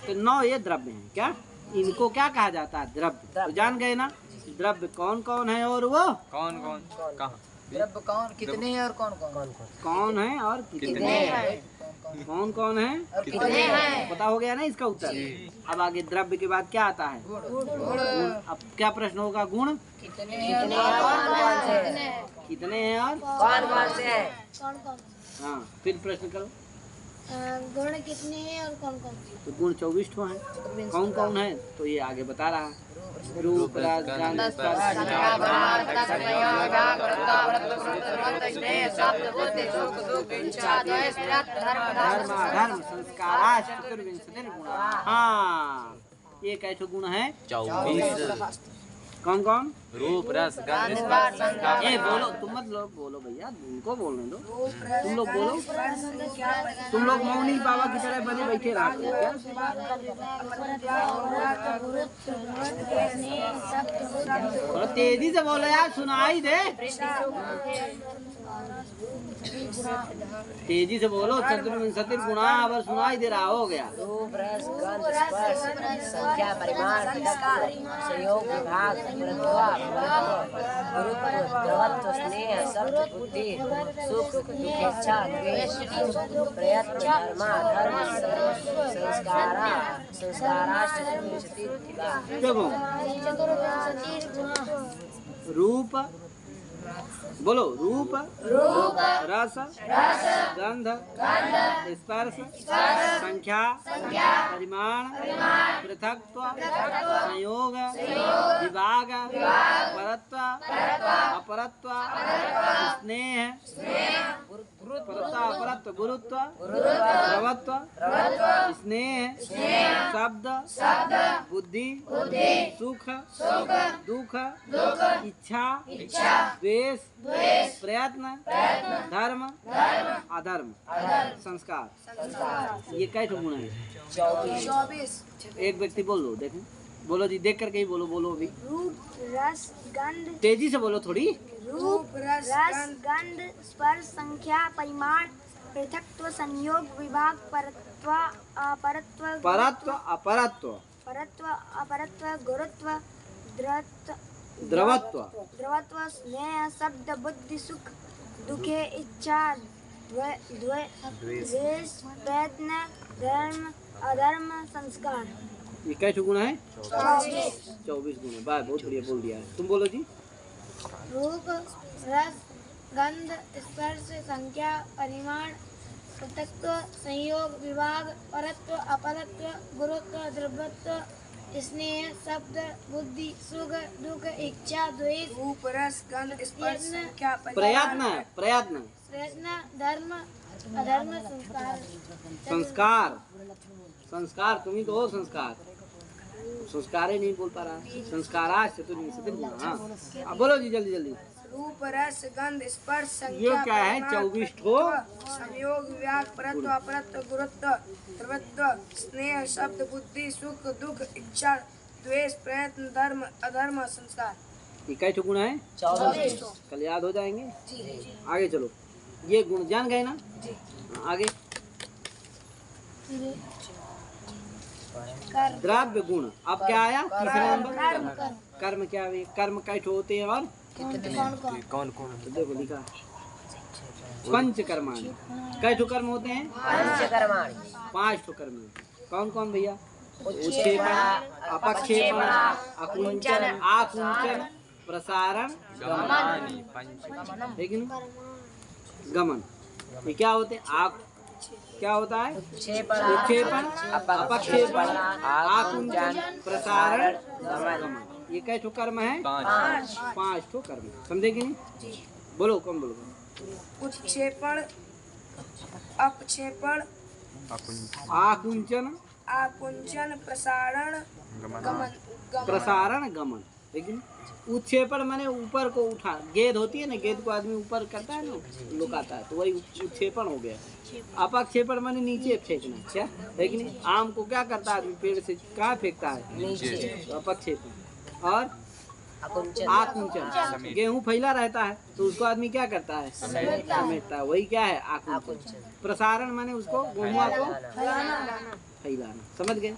तो 9 ये द्रव्य हैं, क्या इनको क्या कहा जाता है, द्रव्य, तो जान गए ना द्रव्य कौन कौन है, और वो कौन कौन कहाँ, द्रव्य कौन कितने हैं और कौन कौन कौन है और कितने हैं, कौन कौन है और कितने हैं। पता हो गया ना इसका उत्तर। अब आगे द्रव्य के बाद क्या आता है, गुण। अब क्या प्रश्न होगा, गुण कितने हैं और कौन कौन से, कितने हैं और कौन कौन से हैं। कौन कौन। हाँ, फिर प्रश्न करो, गुण कितने हैं और कौन कौन से? तो गुण 24 ठो हैं। कौन कौन है तो ये आगे बता रहा है। रूप रस गंध स्पर्श धर्म अधर्म संस्कार चतुर्विंशतिर्गुण। हाँ, ये कैसे गुण है? 24। कौन कौन? रूप रस गंध स्पर्श संख्या। ए बोलो, तुम मत लोग बोलो भैया, उनको बोलने दो। तुम लोग बोलो। स्पर्श संख्या तुम लोग मौनी बाबा की तरह बने बैठे रहा करो क्या? थोड़ा तेजी से बोलो यार, सुनाई दे। तेजी से बोलो। चतुर्विंशति गुणा अगर सुनाई दे रहा हो गया। रूप रस गंध स्पर्श संख्या परिमाण संयोग विभाग गुरुत्व द्रवत्व स्नेह शब्द बुद्धि सुख दुखेच्छा द्वेष प्रयत्न धर्म धर्म संस्कारा संस्काराश्चतुर्विंशति देखो, रूप बोलो, रूप रस गंध स्पर्श संख्या परिमाण पृथक्त्व संयोग विभाग परत्व अपरत्व स्नेह परत्व अपरत्व गुरुत्व द्रवत्व स्नेह शब्द बुद्धि सुख दुख इच्छा द्वेष प्रयत्न धर्म अधर्म संस्कार। ये कैसे गुण है? 24। एक व्यक्ति बोल लो, देखें, बोलो जी, देख करके ही बोलो। बोलो अभी, रूप रस गंध तेजी से बोलो थोड़ी। रूप रस गंध स्पर्श संख्या परिमाण पृथक्त्व संयोग विभाग परत्व अपरत्व परत्व अपरत्व परत्व अपरत्व गुरुत्व द्रवत्व द्रवत्व स्नेह शब्द बुद्धि सुख दुखे इच्छा द्वेष प्रयत्न धर्म अधर्म संस्कार। ये कैसे गुण है? 24 गुण है। बात बहुत बढ़िया बोल दिया है। तुम बोलो जी। रूप रस गंध स्पर्श संख्या परिमाण पृथक्त्व संयोग विभाग परत्व अपरत्व गुरुत्व द्रवत्व स्नेह शब्द बुद्धि सुख दुख इच्छा द्वेष रूप रस गंध स्पर्श संख्या प्रयत्न प्रयत्न प्रयत्न धर्म अधर्म संस्कार। संस्कार संस्कार तुम ही तो हो। संस्कार संस्कार ही नहीं बोल पा रहा। संस्कारा चतुर्विंशति गुण। हाँ, अब बोलो जी जल्दी जल्दी। रूप रस गंध स्पर्श संख्या ये क्या है? 24 ठो। संयोग विभाग परत्व अपरत्व गुरुत्व द्रवत्व स्नेह शब्द बुद्धि सुख दुख इच्छा द्वेष प्रयत्न धर्म अधर्म संस्कार। ये कैसे गुण है? 24। कल याद हो जाएंगे। आगे चलो, ये गुण जान गए ना? आगे द्रव्य गुण। अब क्या आया? तीसरा नंबर कर्म। क्या है? कर्म कैसे होते हैं और कौन कौन? तो देखो लिखा पंच कर्माणि। कैसे कर्म होते हैं? पंचकर्माणि। 5 ठो कर्म। कौन कौन भैया? उच्छेपन अपक्षेपण अकुंचन आकुंचन प्रसारण गमनानि पंच। लेकिन गमन ये क्या होते हैं? क्या होता है? उच्छेपन अपक्षेपण आकुंचन प्रसारण गमन। ये कैसे कर्म है? 5 ठो कर्म। समझे कि नहीं? बोलो, कम बोलो। उत्क्षेपण अपक्षेपण आकुंचन आकुंचन प्रसारण गमन प्रसारण गमन। लेकिन उत्क्षेपण माने ऊपर को उठा। गेंद होती है ना, गेंद को आदमी ऊपर करता है ना, लुकाता है, तो वही उत्क्षेपण हो गया। अपक्षेपण माने नीचे फेंकना। अच्छा, लेकिन आम को क्या करता है आदमी? पेड़ से कहाँ फेंकता है? नीचे। तो अपक्षेपण। और आकुंचन, गेहूं फैला रहता है तो उसको आदमी क्या करता है? समेटता है। वही क्या है? आकुंचन। प्रसारण माने उसको गेहुआ को फैलाना। समझ गए?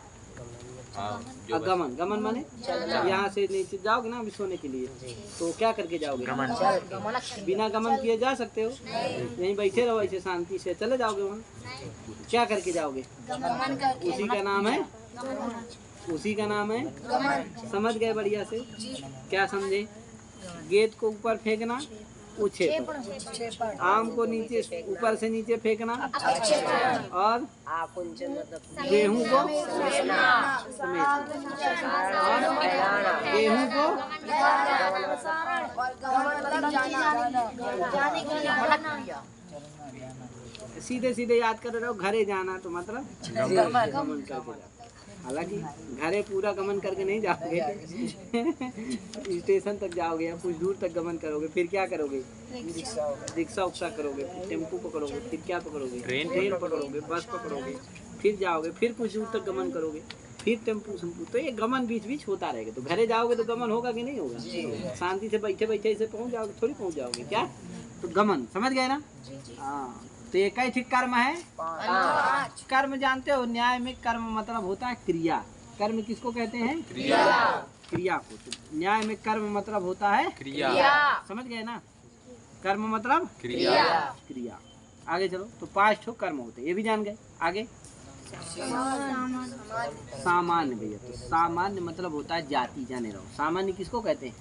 गमन। गमन माने यहाँ से नीचे जाओगे ना अभी सोने के लिए, तो क्या करके जाओगे? बिना गमन किए जा सकते हो? यहीं बैठे रहो ऐसे शांति से, चले जाओगे वहाँ? क्या करके जाओगे? उसी का नाम है, उसी का नाम है समझ गए? बढ़िया से क्या समझे? गेंद को ऊपर फेंकना उछेपन। आम को नीचे ऊपर से नीचे फेंकना। और गेहूं को समेटना। और गेहूं को सीधे सीधे याद कर रहे हो। घरे जाना तो मतलब गमन करके जाओ। हालांकि घरे पूरा गमन करके नहीं जाओगे, स्टेशन तक जाओगे या कुछ दूर तक गमन करोगे, फिर क्या करोगे? रिक्शा उक्सा करोगे, फिर टेम्पू पकड़ोगे, फिर क्या पकड़ोगे? ट्रेन पकड़ोगे, बस पकड़ोगे, फिर जाओगे, फिर कुछ दूर तक गमन करोगे, फिर टेम्पू शम्पू। तो ये गमन बीच बीच होता रहेगा। तो घरे जाओगे तो गमन होगा कि नहीं होगा? शांति से बैठे बैठे ऐसे पहुँच जाओगे, थोड़ी पहुँच जाओगे क्या? तो गमन समझ गए ना? हाँ। तो ये कई ठीक कर्म है? कर्म जानते हो? न्याय में कर्म मतलब होता है क्रिया। कर्म किसको कहते हैं? क्रिया को। तो न्याय में कर्म मतलब होता है क्रिया। समझ गए ना? कर्म मतलब क्रिया। आगे चलो। तो 5 ठो कर्म होते हैं, ये भी जान गए। आगे सामान्य भैया। तो सामान्य मतलब होता है जाति। जाने रहो सामान्य किसको कहते हैं?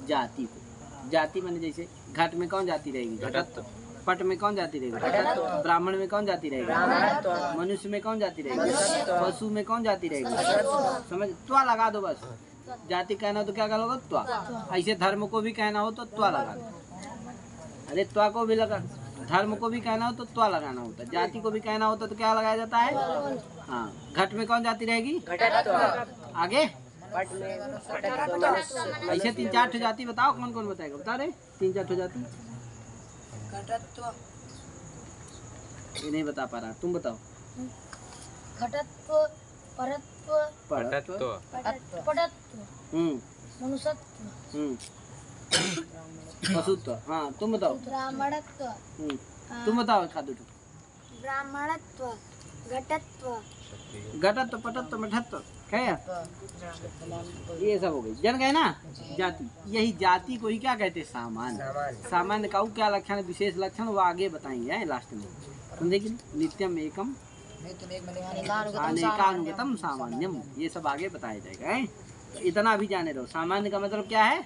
जाति को। जाति माने जैसे घट में कौन जाति रहेगी? घटत्व। पट में कौन जाति रहेगी? ब्राह्मण में कौन जाति रहेगी? मनुष्य में कौन जाति रहेगी? पशु में कौन जाति रहेगी? समझ? त्वा लगा दो बस। जाति कहना हो तो क्या करोगे? त्वा। ऐसे धर्म को भी कहना हो तो त्वा लगा दो। अरे त्वा को भी लगा। धर्म को भी कहना हो तो त्वा लगाना होता है। जाति को भी कहना होता तो क्या लगाया जाता है? हाँ। घट में कौन जाति रहेगी? आगे ऐसे 3-4 ठो जाति बताओ। कौन कौन बताएगा? बता रहे 3-4 ठो जाति। ये नहीं बता पा रहा, तुम बताओ। घटत्व, परत्व, पटत्व, मनुष्यत्व, पशुत्व। हाँ तुम बताओ। ब्राह्मणत्व, तुम बताओ खादू। ब्राह्मणत्व, घटत्व, घटत्व, पटत्व, मठत्व क्या? ये सब हो गई। जन गए ना? जाति। यही जाति को ही क्या कहते हैं? सामान्य। सामान्य का क्या लक्षण है? विशेष लक्षण वो आगे बताएंगे लास्ट में। समझे कि नित्यम एकम अनेकानुगतम सामान्यम, ये सब आगे बताया जाएगा है? इतना भी जाने दो। सामान्य का मतलब क्या है?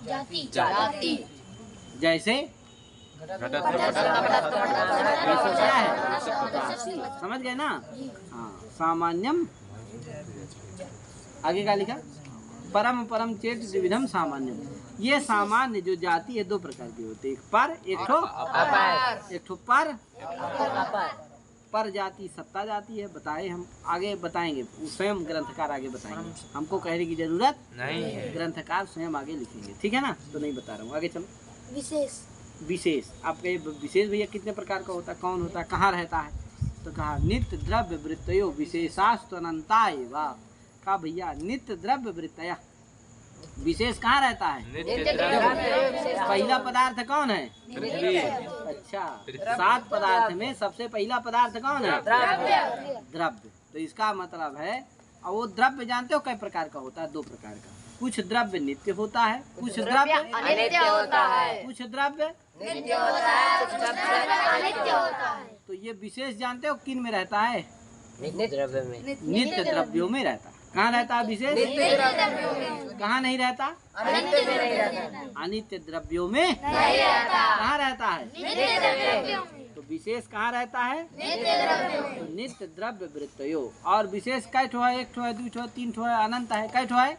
जाति। जैसे क्या है? समझ गए ना? हाँ। सामान्यम। आगे का लिखा? परम परम चेत द्विविधम सामान्यम। ये सामान्य जो जाति है 2 प्रकार की होती है। एक पर, एक ठो पर। पर जाति सत्ता जाति है। बताए हम आगे बताएंगे, स्वयं ग्रंथकार आगे बताएंगे। हमको कहने की जरूरत नहीं है, ग्रंथकार स्वयं आगे लिखेंगे। ठीक है ना? तो नहीं बता रहा हूँ। आगे चलो। विशेष। आपका ये विशेष भैया कितने प्रकार का होता है? कौन होता है? कहाँ रहता है? तो कहा नित्य द्रव्य वृत्तयो विशेषास्तनंता एवं। कहा भैया नित्य द्रव्य वृत्तया। विशेष कहाँ रहता है? पहला पदार्थ कौन है? अच्छा। 7 पदार्थ में सबसे पहला पदार्थ कौन है? द्रव्य। तो इसका मतलब है, और वो द्रव्य जानते हो कई प्रकार का होता है? 2 प्रकार का। कुछ द्रव्य नित्य होता है, कुछ द्रव्य अनित्य होता है, कुछ द्रव्य नित्य होता है, कुछ द्रव्य अनित्य होता है। तो ये विशेष जानते हो किन में रहता है? नित्य द्रव्य में। नित्य द्रव्यों में रहता है। कहाँ रहता है विशेष? कहाँ नहीं रहता? अनित्य द्रव्यों में कहाँ रहता है? तो विशेष कहाँ रहता है? नित्य द्रव्य वृत्तयो। और विशेष कै ठो है? 1 ठो है, 2 ठो है, 3 ठो है, अनंत है। कै ठो है?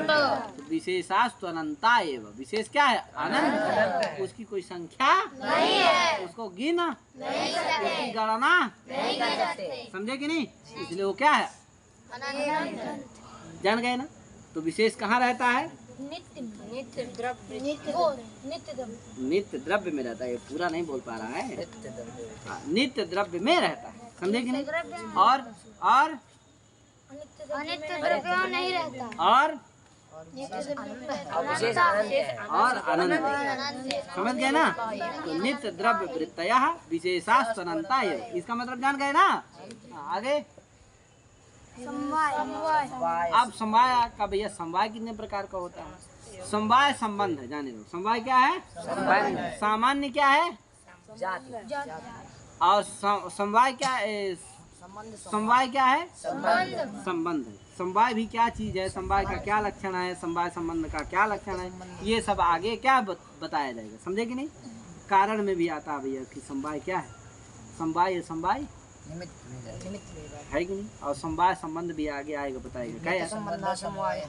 तो विशेषास्तु अनंता एव। विशेष क्या है? अनंत। उसकी कोई संख्या नहीं है, उसको गिन नहीं सकते, उसकी गणना नहीं कर सकते। समझे कि नहीं? इसलिए वो क्या है? जान गए ना? तो विशेष कहाँ रहता है? नित्य द्रव्य में रहता है। ये पूरा नहीं बोल पा रहा है। नित्य द्रव्य में रहता है। समझे कि नहीं? और अनित्य द्रव्य नहीं रहता। और अनंत। समझ गए ना? तो नित्य द्रव्य वृत्तयः विशेषास्तु अनंता एव। इसका मतलब जान गए ना? आगे अब समवाय का भैया, समवाय कितने प्रकार का होता है? समवाय संबंध है, जाने दो। समवाय क्या है? सामान्य क्या है? और समवाय क्या है? समवाय क्या है? संबंध है। समवाय भी क्या चीज़ है, समवाय का क्या लक्षण है, समवाय संबंध का क्या लक्षण है, ये सब आगे क्या बताया जाएगा, समझे कि नहीं। कारण में भी आता है भैया कि समवाय क्या है, समवाय है कि नहीं, और समवाय संबंध भी आगे आएगा बताएगा क्या है। नित्य संबंध समवाय,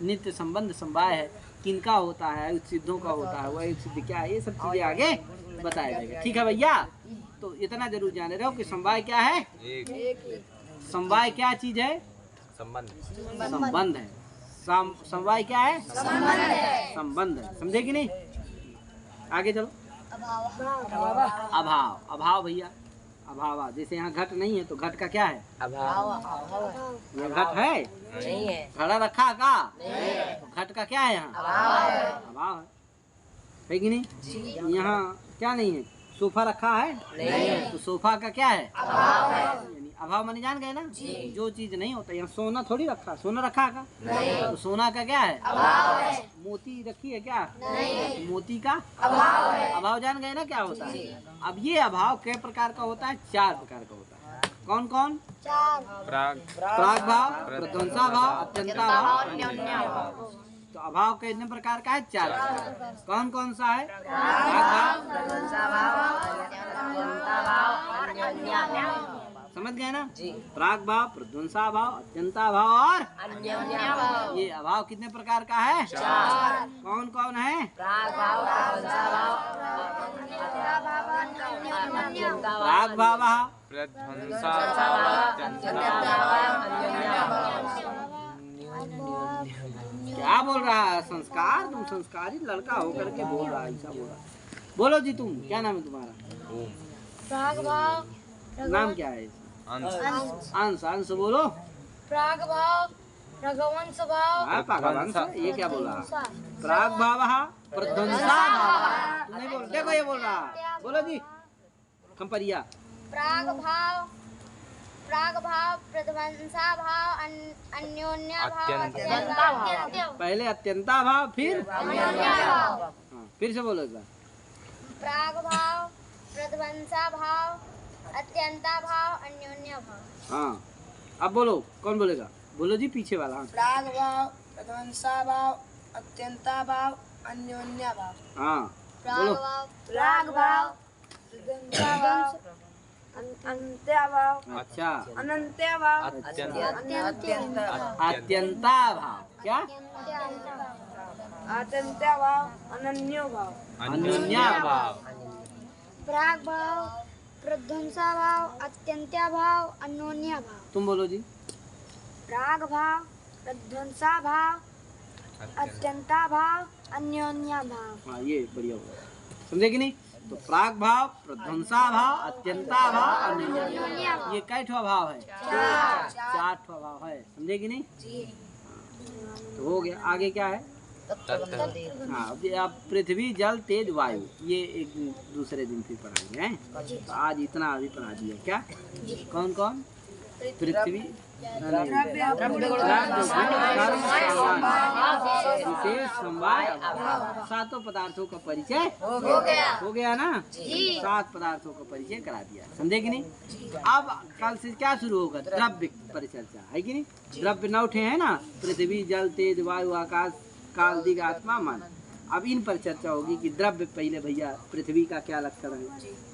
नित्य संबंध समवाय है, किनका होता है, सिद्धों का होता है, वह सिद्ध क्या है, ये सब चीजें आगे बताया जाएगा। ठीक है भैया, तो इतना जरूर जाने रहो कि समवाय क्या है, समवाय क्या चीज है, संबंध है। समवाय क्या है, संबंध है, समझे कि नहीं। आगे चलो। अभाव, अभाव भैया, अभाव जैसे यहाँ घट नहीं है तो घट का क्या है, ये घट है नहीं है, घड़ा रखा का तो घट का क्या है, यहाँ अभाव है कि नहीं। यहाँ क्या नहीं है, सोफा रखा है नहीं, तो सोफा का क्या है, यानी अभाव माने जान गए ना, जो चीज नहीं होता। यहाँ सोना थोड़ी रखा, सोना रखा का तो सोना का क्या है, मोती रखी है क्या, मोती का अभाव जान गए ना क्या होता है। अब ये अभाव कई प्रकार का होता है, 4 प्रकार का होता है। कौन कौन, प्राग भाव, प्रध्वंसा भाव, अत्यंता भाव। तो अभाव कितने प्रकार का है, 4 प्रकार। कौन कौन सा है, समझ गए ना, प्राग भाव, प्रध्वंसा भाव, अत्यंता भाव और ये अभाव कितने प्रकार का है, 4। कौन कौन है, प्राग भाव, क्या बोल रहा है, संस्कार, तुम संस्कारी लड़का होकर के बोल रहा है, ऐसा बोल रहा है। बोलो जी, तुम क्या नाम है तुम्हारा, प्राग भाव, नाम क्या है, अंश, अंश बोलो। प्राग भाव, रघुवंश भाव, भगवान ये क्या बोल रहा, प्राग भाव, प्रध्वंसा भाव, नहीं बोल, देखो ये बोल रहा, बोलो जी कंपरिया। प्राग भाव, प्रध्वंसा भाव, अन्योन्या भाव, अत्यंता भाव। पहले अत्यंता भाव, फिर हाँ, फिर से बोलो एक बार। प्राग भाव, प्रध्वंसा भाव, अत्यंता भाव, अन्योन्या भाव। हाँ, अब बोलो, कौन बोलेगा, बोलो जी पीछे वाला। हाँ, प्राग भाव, प्रध्वंसा भाव, अत्यंता भाव, अन्योन्या भाव। हाँ बोलो। प्राग भाव, प्रध्वंसा भाव, अंत्या भाव, अच्छा, अनंत्या भाव, अत्यंता भाव, क्या, अत्यंत्या भाव, अनन्यो भाव, अन्योन्या भाव। प्राग भाव, प्रध्वंसा भाव, अत्यंत्या भाव, अन्योन्या भाव। तुम बोलो जी। प्राग भाव, प्रध्वंसा भाव, अत्यंता भाव, अन्योन्या भाव। हाँ, ये बढ़िया होगा, समझे कि नहीं। तो प्राग भाव, प्रध्वंसा भाव, अत्यंता भाव, अन्योन्या भाव, ये कै ठो भाव है, 4 ठो भाव है, समझे कि नहीं। तो हो गया, आगे क्या है, हाँ अब पृथ्वी जल तेज वायु, ये एक दूसरे दिन फिर पढ़ाएंगे हैं। तो आज इतना अभी पढ़ा दिया क्या, कौन कौन, पृथ्वी, विशेष समवाय, 7 पदार्थों का परिचय हो गया ना, 7 पदार्थों का परिचय करा दिया, समझे कि नहीं। अब कल से क्या शुरू होगा, द्रव्य परिचर्चा है कि नहीं। द्रव्य 9 ठे है ना, पृथ्वी जल तेज वायु आकाश काल दिग आत्मा मन। अब इन पर चर्चा होगी कि द्रव्य, पहले भैया पृथ्वी का क्या लक्षण है,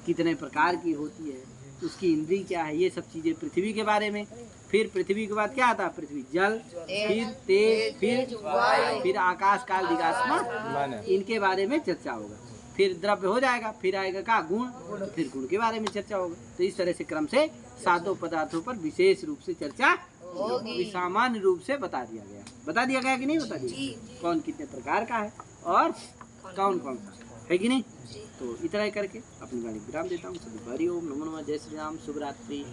कितने प्रकार की होती है, उसकी इंद्री क्या है, ये सब चीजें पृथ्वी के बारे में। फिर पृथ्वी के बाद क्या आता है, पृथ्वी जल, फिर तेज, फिर आकाश काल दिगात्मा, इनके बारे में चर्चा होगा। फिर द्रव्य हो जाएगा, फिर आएगा का गुण, फिर गुण के बारे में चर्चा होगा। तो इस तरह से क्रम से 7 पदार्थों पर विशेष रूप से चर्चा होगी, सामान्य रूप से बता दिया गया कि नहीं बता दिया, कौन कितने प्रकार का है और कौन कौन सा है कि नहीं। तो इतना ही करके अपनी गाड़ी विराम देता हूँ। सभी हरि ओम, नमो नमः, जय श्री राम, शुभ रात्रि।